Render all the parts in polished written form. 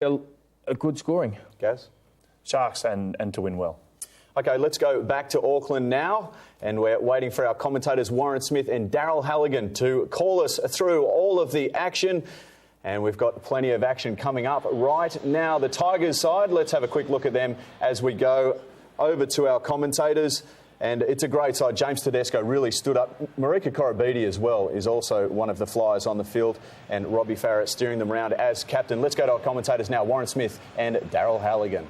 a good scoring. Gaz? Sharks and to win well. OK, let's go back to Auckland now, and we're waiting for our commentators Warren Smith and Daryl Halligan to call us through all of the action. And we've got plenty of action coming up right now. The Tigers side, let's have a quick look at them as we go over to our commentators. And it's a great side. James Tedesco really stood up. Marika Korobidi as well is also one of the flyers on the field. And Robbie Farah steering them around as captain. Let's go to our commentators now, Warren Smith and Daryl Halligan.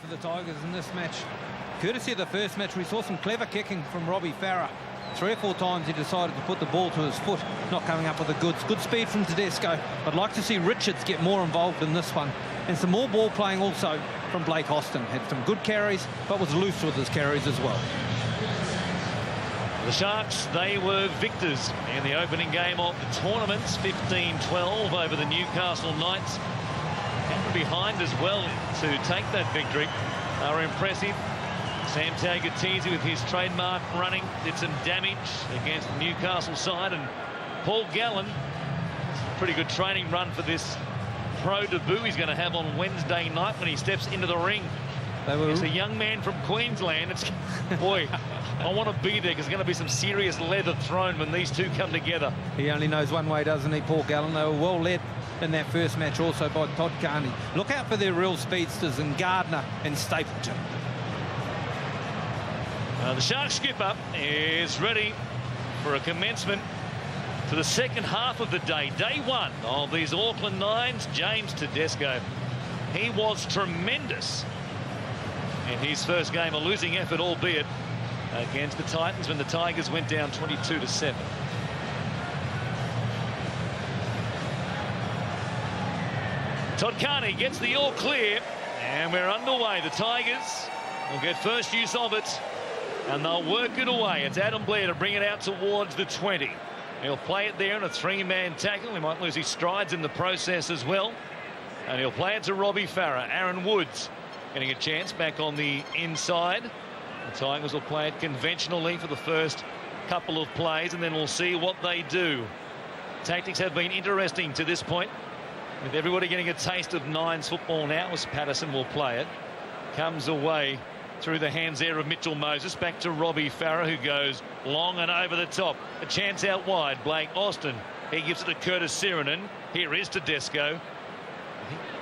For the Tigers in this match. Courtesy of the first match, we saw some clever kicking from Robbie Farah. 3 or 4 times he decided to put the ball to his foot, not coming up with the goods. Good speed from Tedesco. I'd like to see Richards get more involved in this one. And some more ball playing also from Blake Austin. Had some good carries, but was loose with his carries as well. The Sharks, they were victors in the opening game of the tournaments, 15-12 over the Newcastle Knights. And behind as well to take that victory are impressive. Sam Tagatese with his trademark running did some damage against the Newcastle side, and Paul Gallen, pretty good training run for this pro debut he's going to have on Wednesday night when he steps into the ring. He's a young man from Queensland. Boy, I want to be there because there's going to be some serious leather thrown when these two come together. He only knows one way, doesn't he, Paul Gallen? They were well led in that first match also by Todd Carney. Look out for their real speedsters in Gardner and Stapleton. The Sharks skipper is ready for a commencement for the second half of the day. Day one of these Auckland Nines, James Tedesco. He was tremendous in his first game, a losing effort, albeit against the Titans when the Tigers went down 22-7. Todd Carney gets the all clear, and we're underway. The Tigers will get first use of it, and they'll work it away. It's Adam Blair to bring it out towards the 20. He'll play it there in a 3-man tackle. He might lose his strides in the process as well. And he'll play it to Robbie Farah. Aaron Woods getting a chance back on the inside. The Tigers will play it conventionally for the first couple of plays, and then we'll see what they do. Tactics have been interesting to this point, with everybody getting a taste of Nines football now as Patterson will play it. Comes away through the hands there of Mitchell Moses. Back to Robbie Farah, who goes long and over the top. A chance out wide. Blake Austin. He gives it to Curtis Sirenen. Here is Tedesco.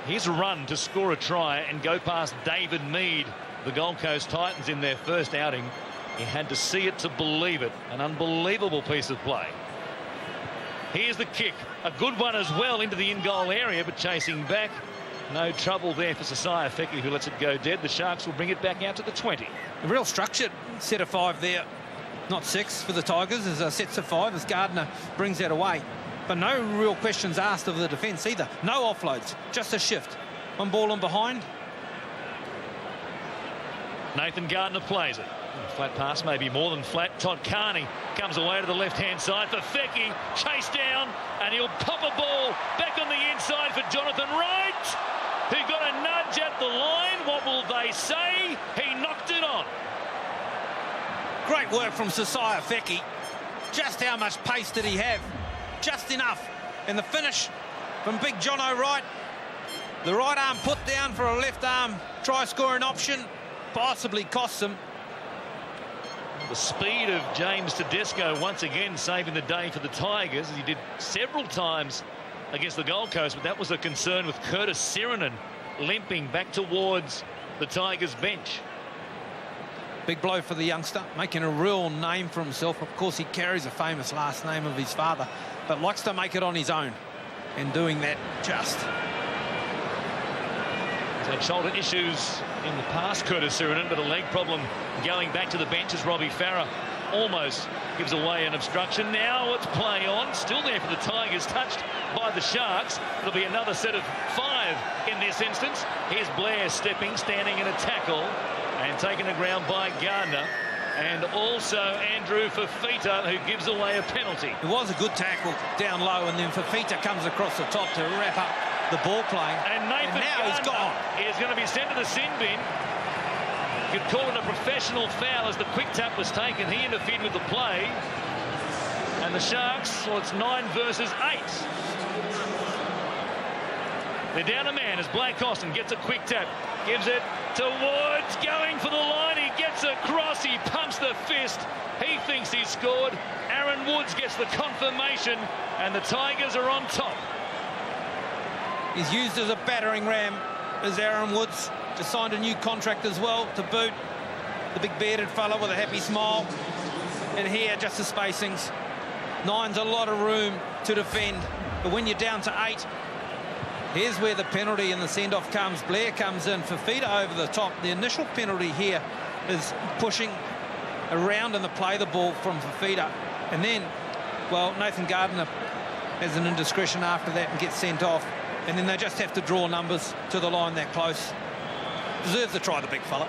His run to score a try and go past David Mead, the Gold Coast Titans, in their first outing. He had to see it to believe it. An unbelievable piece of play. Here's the kick. A good one as well into the in-goal area, but chasing back. No trouble there for Sasai Feki, who lets it go dead. The Sharks will bring it back out to the 20. A real structured set of 5 there. Not 6 for the Tigers, as a sets of 5 as Gardner brings that away. But no real questions asked of the defence either. No offloads, just a shift. One ball in behind. Nathan Gardner plays it. Flat pass, maybe more than flat. Todd Carney comes away to the left-hand side for Feki. Chase down, and he'll pop a ball back on the inside for Jonathan Wright, who got a nudge at the line. What will they say? He knocked it on. Great work from Sasai Feki. Just how much pace did he have? Just enough. And the finish from Big John O'Wright. The right arm put down for a left arm try-scoring option. Possibly costs him. The speed of James Tedesco once again saving the day for the Tigers. He did several times against the Gold Coast, but that was a concern with Curtis Sirenen limping back towards the Tigers bench. Big blow for the youngster, making a real name for himself. Of course, he carries a famous last name of his father, but likes to make it on his own, and doing that just. He's had shoulder issues in the past, Curtis Sirenen, but a leg problem going back to the bench as Robbie Farah almost gives away an obstruction. Now it's play on, still there for the Tigers, touched by the Sharks. It'll be another set of 5 in this instance. Here's Blair stepping, standing in a tackle, and taken to ground by Gardner. And also Andrew Fafita, who gives away a penalty. It was a good tackle down low, and then Fafita comes across the top to wrap up the ball playing. And Nathan now he's gone. Is going to be sent to the sin bin. You could call it a professional foul as the quick tap was taken. He interfered with the play. And the Sharks, well, it's 9 versus 8. They're down a man as Blake Austin gets a quick tap. Gives it to Woods, going for the line. He gets across. He pumps the fist. He thinks he's scored. Aaron Woods gets the confirmation, and the Tigers are on top. He's used as a battering ram as Aaron Woods. Just signed a new contract as well to boot. The big bearded fella with a happy smile. And here, just the spacings. 9's a lot of room to defend. But when you're down to 8, here's where the penalty and the send-off comes. Blair comes in. Fafita over the top. The initial penalty here is pushing around in the play the ball from Fafita. And then, well, Nathan Gardner has an indiscretion after that and gets sent off. And then they just have to draw numbers to the line that close. Deserves to try, the big fella.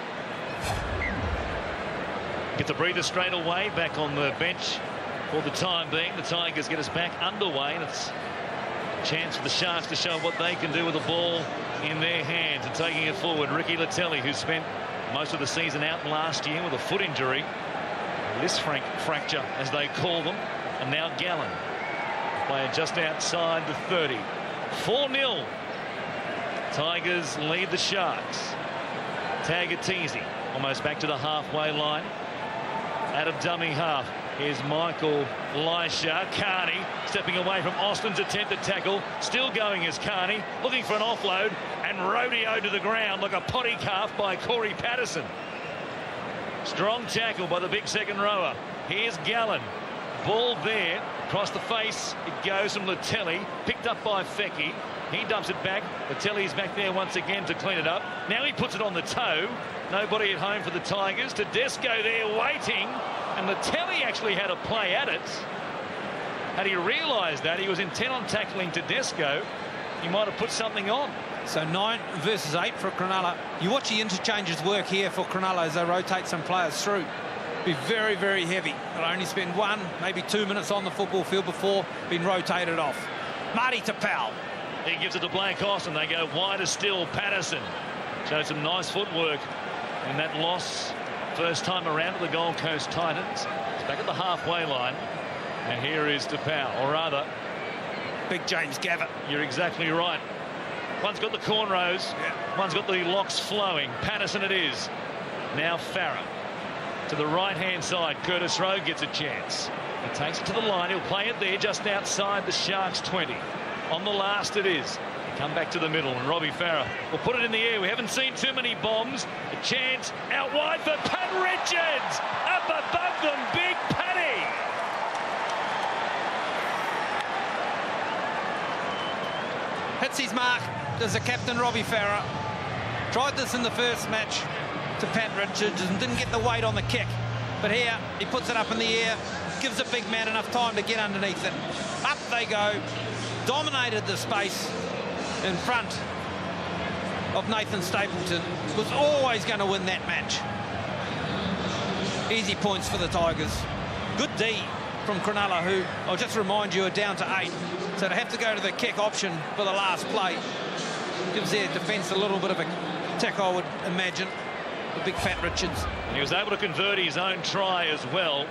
Gets a breather straight away, back on the bench for the time being. The Tigers get us back underway, and it's a chance for the Sharks to show what they can do with the ball in their hands. And taking it forward, Ricky Latelli, who spent most of the season out last year with a foot injury. This fracture, as they call them. And now Gallen, player just outside the 30. 4-0. Tigers lead the Sharks. Tagatese almost back to the halfway line. Out of dummy half, here's Michael Leisha. Carney stepping away from Austin's attempted tackle. Still going is Carney, looking for an offload, and rodeo to the ground like a potty calf by Corey Patterson. Strong tackle by the big second rower. Here's Gallen. Ball there, across the face. It goes from Latelli, picked up by Fecchi. He dumps it back. Latelli's back there once again to clean it up. Now he puts it on the toe. Nobody at home for the Tigers. Tedesco there waiting. And Latelli actually had a play at it. Had he realised that, he was intent on tackling Tedesco, he might have put something on. So 9 versus 8 for Cronulla. You watch the interchanges work here for Cronulla as they rotate some players through. Be very, very heavy. They'll only spend 1, maybe 2 minutes on the football field before being rotated off. Marty Tapau. He gives it to Blake Austin. They go wider still. Patterson showed some nice footwork in that loss first time around to the Gold Coast Titans. It's back at the halfway line. And here is Tapau, or rather, Big James Gavitt. You're exactly right. One's got the cornrows. Yeah. One's got the locks flowing. Patterson it is. Now Farah. To the right-hand side, Curtis Rowe gets a chance. He takes it to the line. He'll play it there just outside the Sharks' 20. On the last it is. Come back to the middle, and Robbie Farah will put it in the air. We haven't seen too many bombs. A chance out wide for Pat Richards. Up above them, Big Paddy. Hits his mark. Does the captain, Robbie Farah. Tried this in the first match to Pat Richards and didn't get the weight on the kick. But here, he puts it up in the air, gives a big man enough time to get underneath it. Up they go. Dominated the space in front of Nathan Stapleton. Was always going to win that match. Easy points for the Tigers. Good D from Cronulla, who, I'll just remind you, are down to 8. So to have to go to the kick option for the last play gives their defence a little bit of a tackle, I would imagine. The big Pat Richards. He was able to convert his own try as well.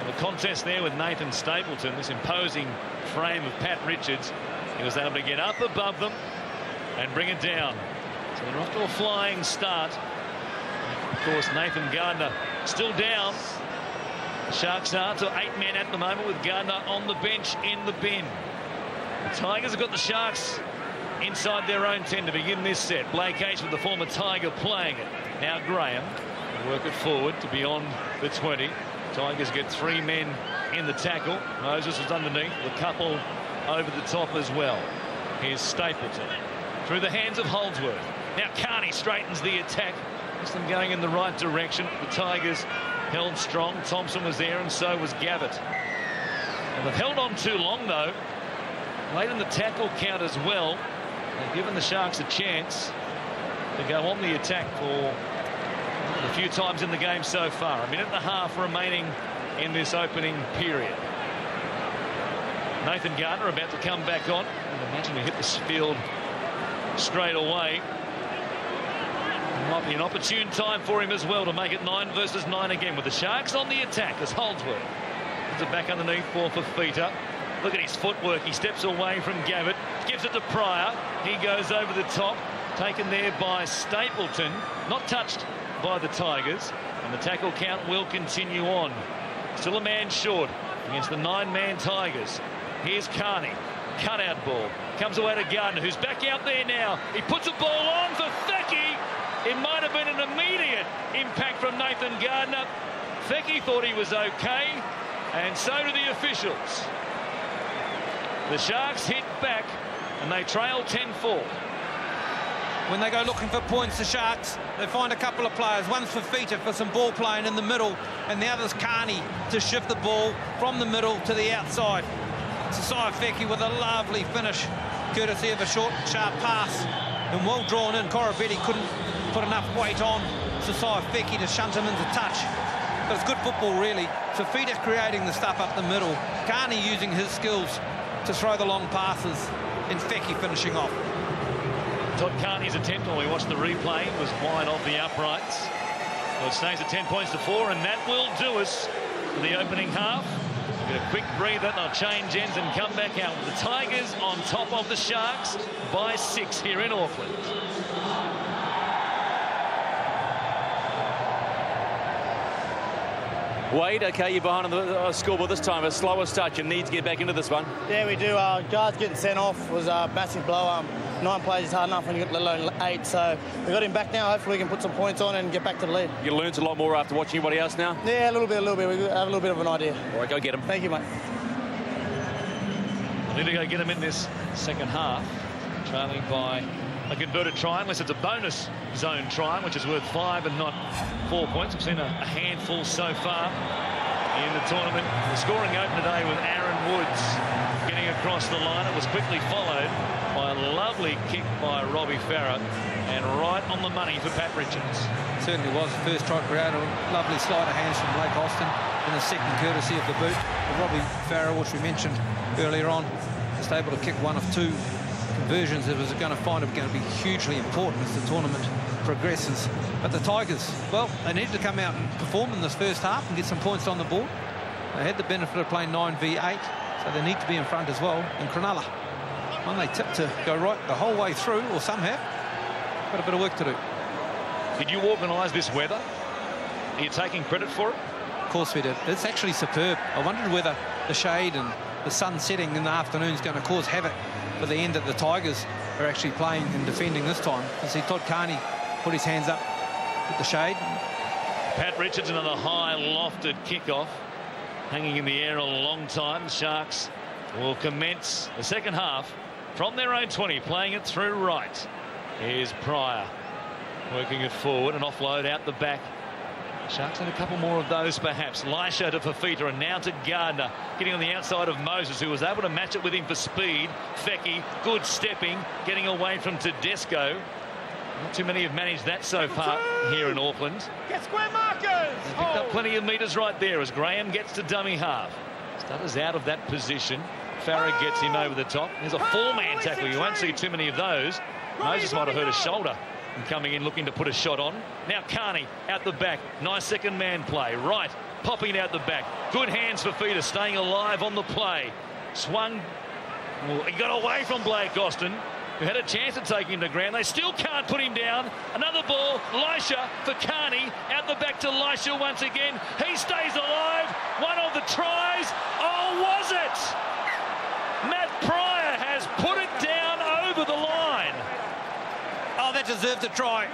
In the contest there with Nathan Stapleton, this imposing frame of Pat Richards, he was able to get up above them and bring it down. So they're off to a flying start. Of course, Nathan Gardner still down. The Sharks are to 8 men at the moment with Gardner on the bench in the bin. The Tigers have got the Sharks inside their own 10 to begin this set. Blake H with the former Tiger playing it. Now Graham will work it forward to beyond the 20. Tigers get 3 men in the tackle. Moses is underneath, the couple over the top as well. Here's Stapleton through the hands of Holdsworth. Now Carney straightens the attack. Just them going in the right direction. The Tigers held strong. Thompson was there and so was Gavitt. And they've held on too long though. Late in the tackle count as well. They've given the Sharks a chance to go on the attack for a few times in the game so far. 1.5 minutes remaining in this opening period. Nathan Gardner about to come back on. I imagine he hit the field straight away. It might be an opportune time for him as well to make it 9 versus 9 again with the Sharks on the attack as Holdsworth puts it back underneath for Fafita. Look at his footwork. He steps away from Gavitt, gives it to Pryor. He goes over the top, taken there by Stapleton, not touched by the Tigers, and the tackle count will continue on. Still a man short against the 9-man Tigers. Here's Carney, cutout ball, comes away to Gardner, who's back out there now. He puts a ball on for Fecky. It might have been an immediate impact from Nathan Gardner. Fecky thought he was okay, and so do the officials. The Sharks hit back, and they trail 10-4. When they go looking for points, the Sharks, they find a couple of players. One's Fafita for some ball playing in the middle, and the other's Carney to shift the ball from the middle to the outside. Sasai Fecky with a lovely finish, courtesy of a short, sharp pass. And well drawn in. Corabetti couldn't put enough weight on Sasai Fecky to shunt him into touch. But it's good football, really. Fafita creating the stuff up the middle. Carney using his skills to throw the long passes, and Fecky finishing off. Todd Carney's attempt, when we watched the replay, was wide off the uprights. So it stays at 10 points to 4, and that will do us for the opening half. Get a quick breather, they'll change ends and come back out with the Tigers on top of the Sharks by 6 here in Auckland. Wade, okay, you're behind on the scoreboard this time. A slower start. You need to get back into this one. Yeah, we do. Guards getting sent off was a massive blow. 9 plays is hard enough when you get let alone 8. So we got him back now. Hopefully we can put some points on and get back to the lead. You learnt a lot more after watching everybody else now? Yeah, a little bit. We have a little bit of an idea. All right, go get him. Thank you, mate. Need to go get him in this second half, trailing by a converted try, unless it's a bonus zone try, which is worth 5 and not 4 points. We've seen a handful so far in the tournament. The scoring opened today with Aaron Woods getting across the line. It was quickly followed by a lovely kick by Robbie Farah, and right on the money for Pat Richards. Certainly was. The first try created a lovely sleight of hands from Blake Austin, and the second courtesy of the boot of Robbie Farah, which we mentioned earlier on. Just able to kick one of 2 conversions that was going to find it going to be hugely important as the tournament progresses. But the Tigers, well, they need to come out and perform in this first half and get some points on the board. They had the benefit of playing 9v8, so they need to be in front as well. And Cronulla, well, they tipped to go right the whole way through, or some have. Got a bit of work to do. Did you organise this weather? Are you taking credit for it? Of course we did. It's actually superb. I wondered whether the shade and the sun setting in the afternoon is going to cause havoc for the end that the Tigers are actually playing and defending this time. You see Todd Carney put his hands up with the shade. Pat Richards, another high lofted kickoff, hanging in the air a long time. The Sharks will commence the second half from their own 20, playing it through right. Here's Pryor working it forward, and offload out the back. Sharks had a couple more of those perhaps. Lisha to Fafita, and now to Gardner, getting on the outside of Moses, who was able to match it with him for speed. Fecky, good stepping, getting away from Tedesco. Not too many have managed that so far here in Auckland. Get square markers! They picked up plenty of metres right there as Graham gets to dummy half. Stutters out of that position. Farah gets him over the top. There's a 4-man tackle. You won't see too many of those. Moses might have hurt a shoulder and coming in looking to put a shot on. Now Carney out the back. Nice second man play. Right, popping out the back. Good hands for Fafita, staying alive on the play. Swung. Well, he got away from Blake Austin, who had a chance of taking him to ground. They still can't put him down. Another ball. Lisha for Carney. Out the back to Lisha once again. He stays alive. One of the tries. Oh, was it? Matt Pryor has put it down over the line. Oh, that deserved a try.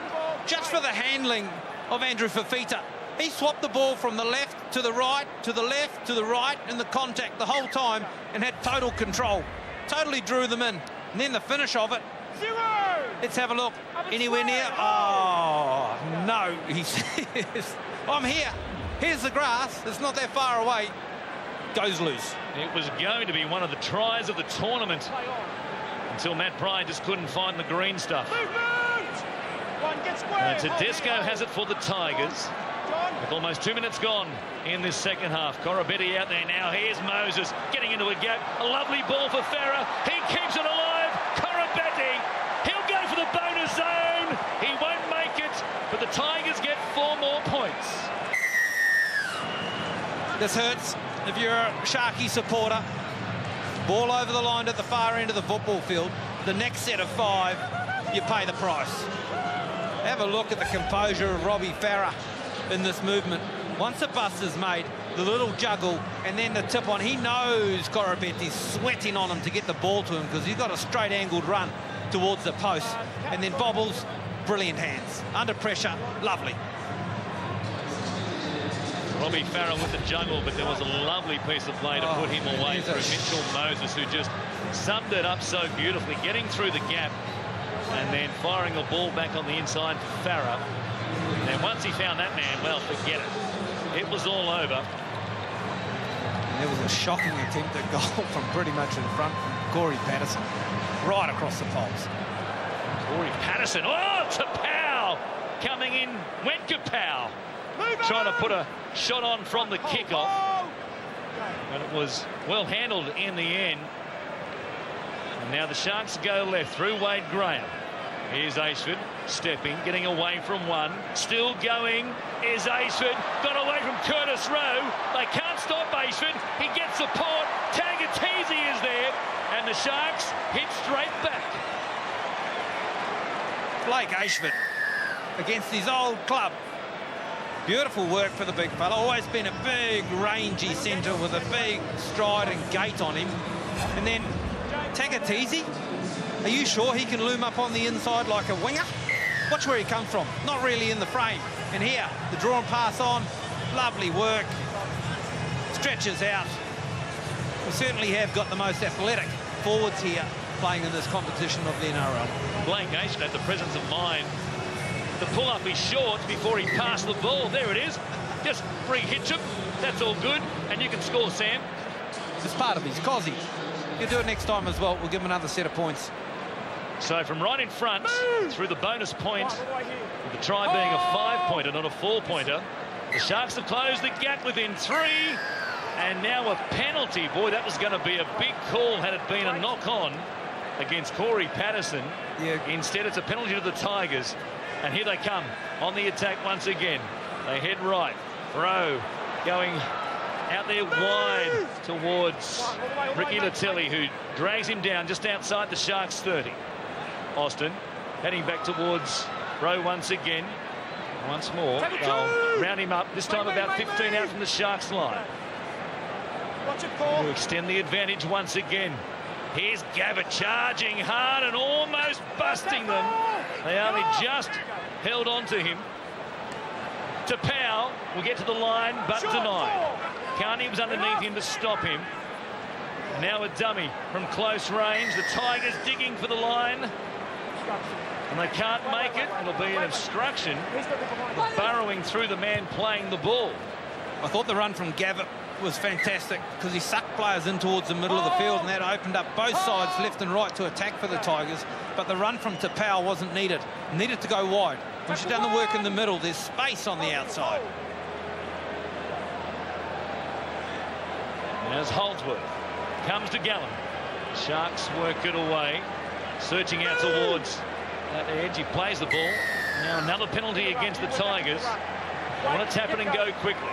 Just for the handling of Andrew Fafita. He swapped the ball from the left to the right, to the left, to the right, and the contact the whole time, and had total control. Totally drew them in. And then the finish of it. Let's have a look. Anywhere near? Oh, no. He says, I'm here. Here's the grass. It's not that far away. Goes loose. It was going to be one of the tries of the tournament until Matt Pryor just couldn't find the green stuff. Tedesco has it for the Tigers with almost 2 minutes gone in this second half. Corabetti out there now. Here's Moses getting into a gap. A lovely ball for Farah. He keeps it alive. Corabetti. He'll go for the bonus zone. He won't make it, but the Tigers get 4 more points. This hurts if you're a Sharky supporter. Ball over the line at the far end of the football field. The next set of 5, you pay the price. Have a look at the composure of Robbie Farah in this movement. Once a bust is made, the little juggle and then the tip on. He knows Korobeti's sweating on him to get the ball to him because he's got a straight angled run towards the post. And then bobbles, brilliant hands. Under pressure, lovely. Robbie Farah with the juggle, but there was a lovely piece of play to put him away through Mitchell Moses, who just summed it up so beautifully, getting through the gap and then firing the ball back on the inside for Farah. And once he found that man, well, forget it. It was all over. And there was a shocking attempt at goal from pretty much in front from Corey Patterson, right across the poles. Corey Patterson, oh, Tapau coming in, went Kapow. Trying to put a shot on from the kickoff. But it was well handled in the end. And now the Sharks go left through Wade Graham. Here's Ashford stepping, getting away from one. Still going is Ashford. Got away from Curtis Rowe. They can't stop Ashford. He gets support. Tagatese is there. And the Sharks hit straight back. Blake Ashford against his old club. Beautiful work for the big fella. Always been a big, rangy centre with a big stride and gait on him. And then Tagatese, are you sure he can loom up on the inside like a winger? Watch where he comes from. Not really in the frame. And here, the draw and pass on. Lovely work. Stretches out. We certainly have got the most athletic forwards here playing in this competition of the NRL. Blake Ashford had the presence of mind to pull up his shorts before he passed the ball. There it is. Just free hitch him. That's all good. And you can score, Sam. It's part of his cosy. He'll do it next time as well. We'll give him another set of points. So from right in front, through the bonus point, with the try being a 5-pointer, not a 4-pointer, the Sharks have closed the gap within 3. And now a penalty. Boy, that was going to be a big call had it been a knock-on against Corey Patterson. Yeah. Instead, it's a penalty to the Tigers. And here they come on the attack once again. They head right. Rowe going out there wide towards Ricky Latelli, who drags him down just outside the Sharks' 30. Austin heading back towards Rowe once again. Once more, they'll round him up, this time about 15 out from the Sharks' line. To extend the advantage once again. Here's Gabbett charging hard and almost busting them. They only just held on to him. Tapau will get to the line, but denied. Carney was underneath him to stop him. Now a dummy from close range. The Tigers digging for the line. And they can't make it. It'll be an obstruction. Burrowing through the man playing the ball. I thought the run from Gabbett was fantastic because he sucked players in towards the middle of the field, and that opened up both sides left and right to attack for the Tigers. But the run from Tapau wasn't needed. Needed to go wide. Once you've done the work in the middle, there's space on the outside. As Holdsworth comes to Gallen. Sharks work it away. Searching out towards that edge. He plays the ball. Now another penalty against the Tigers. They want to tap it and go quickly.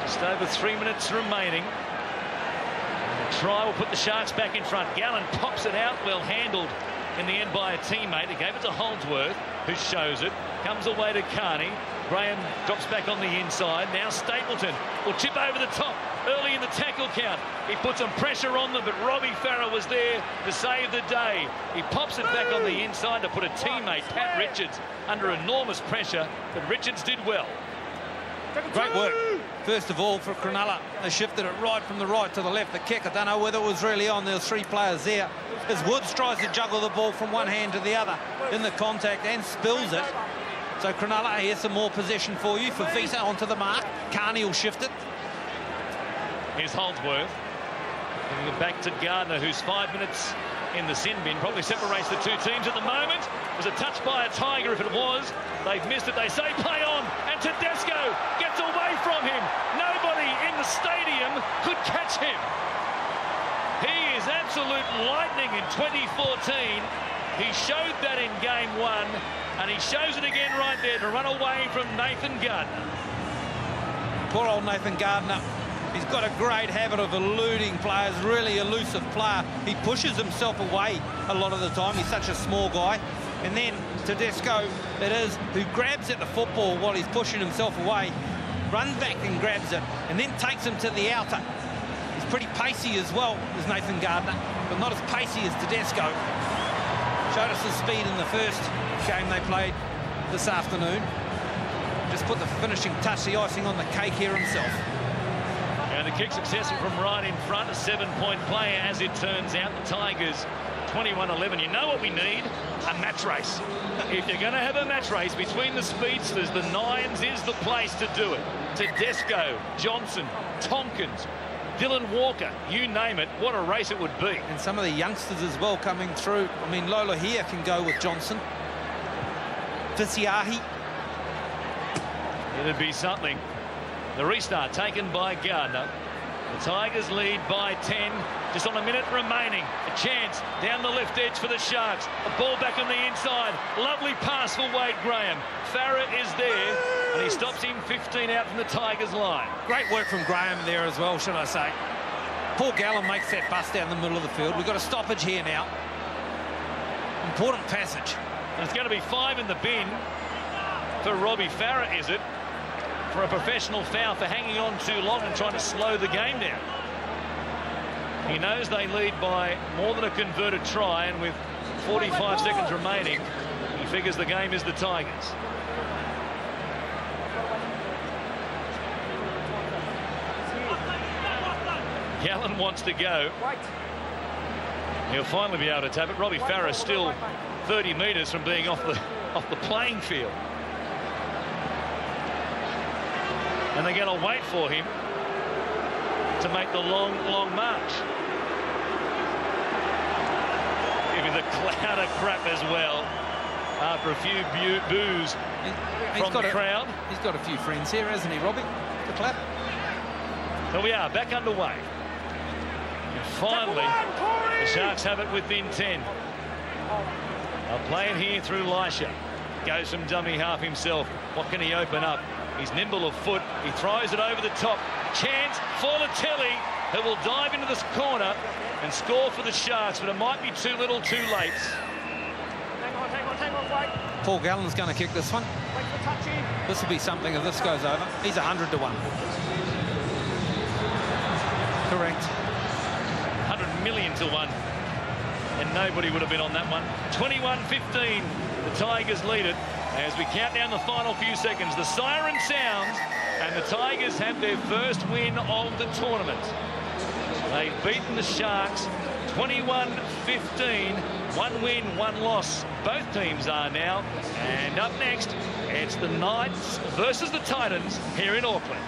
Just over 3 minutes remaining. And the try will put the Sharks back in front. Gallen pops it out, well handled in the end by a teammate. He gave it to Holdsworth, who shows it. Comes away to Carney. Graham drops back on the inside. Now Stapleton will chip over the top early in the tackle count. He puts some pressure on them, but Robbie Farah was there to save the day. He pops it back on the inside to put a teammate, Pat Richards, under enormous pressure, but Richards did well. Great work. First of all, for Cronulla, they shifted it right from the right to the left. The kick, I don't know whether it was really on. There were 3 players there. As Woods tries to juggle the ball from one hand to the other in the contact and spills it. So Cronulla, here's some more possession for you. For Vita onto the mark. Carney will shift it. Here's Holdsworth. Giving it back to Gardner, who's 5 minutes in the sin bin. Probably separates the two teams at the moment. Was a touch by a Tiger if it was. They've missed it. They say play on. And Tedesco gets away from him. Nobody in the stadium could catch him. He is absolute lightning in 2014. He showed that in game 1, and he shows it again right there to run away from Nathan Gardner. Poor old Nathan Gardner. He's got a great habit of eluding players, really elusive player. He pushes himself away a lot of the time. He's such a small guy. And then Tedesco, it is, who grabs at the football while he's pushing himself away, runs back and grabs it, and then takes him to the outer. He's pretty pacey as well as Nathan Gardner, but not as pacey as Tedesco. Showed us his speed in the first game they played this afternoon. Just put the finishing touch, the icing on the cake here himself. And the kick successful from right in front, a 7-point play as it turns out. The Tigers 21-11. You know what we need? A match race. If you're going to have a match race between the speedsters, the Nines is the place to do it. Tedesco, Johnson, Tompkins, Dylan Walker, you name it, what a race it would be. And some of the youngsters as well coming through. I mean, Lola here can go with Johnson. Visiahi. It'd be something. The restart taken by Gardner. The Tigers lead by 10. Just on a minute remaining. A chance down the left edge for the Sharks. A ball back on the inside. Lovely pass for Wade Graham. Farah is there, and he stops him 15 out from the Tigers line. Great work from Graham there as well, should I say. Paul Gallen makes that bust down the middle of the field. We've got a stoppage here now. Important passage. And it's going to be 5 in the bin for Robbie Farah, is it? For a professional foul for hanging on too long and trying to slow the game down. He knows they lead by more than a converted try, and with 45 seconds remaining, he figures the game is the Tigers. Gallen wants to go. He'll finally be able to tap it. Robbie Farah still 30 metres from being off the playing field. And they're going to wait for him to make the long, long march. Give him the cloud of crap as well after a few boos from the crowd. He's got a few friends here, hasn't he, Robbie? The clap. So we are back underway. And finally, the Sharks have it within 10. They'll play it here through Lisha. Goes from dummy half himself. What can he open up? He's nimble of foot. He throws it over the top. Chance for Latelli, who will dive into this corner and score for the Sharks, but it might be too little too late. Paul Gallen's going to kick this one. This will be something if this goes over. He's 100 to 1. Correct. 100 million to 1. And nobody would have been on that one. 21-15. The Tigers lead it. As we count down the final few seconds, the siren sounds, and the Tigers have their first win of the tournament. They've beaten the Sharks 21-15. 1 win, 1 loss. Both teams are now. And up next, it's the Knights versus the Titans here in Auckland.